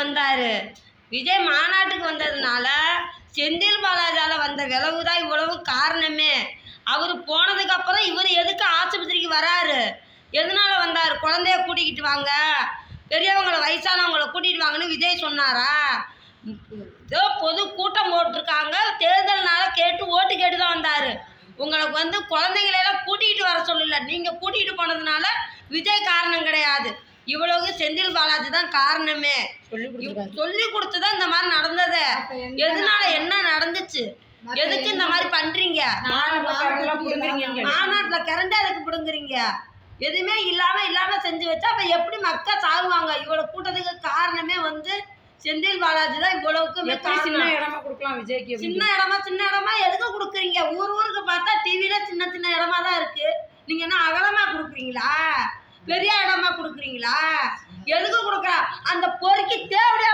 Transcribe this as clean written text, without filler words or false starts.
வந்தார். விஜய் மாநாட்டுக்கு வந்ததுனால செந்தில் பாலாஜால வந்த விளைவு தான் இவ்வளவு காரணமே. அவர் போனதுக்கப்புறம் இவர் எதுக்கு ஆஸ்பத்திரிக்கு வராரு? எதனால வந்தார்? குழந்தைய கூட்டிக்கிட்டு வாங்க, பெரியவங்களை வயசானவங்களை கூட்டிகிட்டு வாங்கன்னு விஜய் சொன்னாரா? ஏதோ பொது கூட்டம் போட்டிருக்காங்க, தேர்தல்னால கேட்டு ஓட்டு கேட்டு தான் வந்தார். உங்களுக்கு குழந்தைங்களெல்லாம் கூட்டிகிட்டு வர சொல்லல, நீங்கள் கூட்டிகிட்டு போனதுனால விஜய் காரணம் கிடையாது. இவ்வளவு செந்தில் பாலாஜி தான் காரணமே. சொல்லி கொடுத்து தான் இந்த மாதிரி நடந்தது. எதனால என்ன நடந்துச்சு? எதுக்கு இந்த மாதிரி பண்றீங்க? மாநாட்டில் கரண்டா எதுக்கு பிடுங்குறீங்க? எதுவுமே இல்லாம செஞ்சு வச்சா அப்ப எப்படி மக்கள் சாகுவாங்க? இவ்வளவு கூட்டத்துக்கு காரணமே செந்தில் பாலாஜி தான். இவ்வளவுக்குமே சின்ன இடமா கொடுக்கலாம் விஜய்க்கு. சின்ன இடமா எதுக்கு கொடுக்குறீங்க? ஊருக்கு பார்த்தா டிவியில சின்ன சின்ன இடமா தான் இருக்கு. நீங்க என்ன அகலமா கொடுக்குறீங்களா? பெரிய இடமா கொடுக்குறீங்களா? எதுக்கு கொடுக்குறா? அந்த பொறுக்கி தேவையா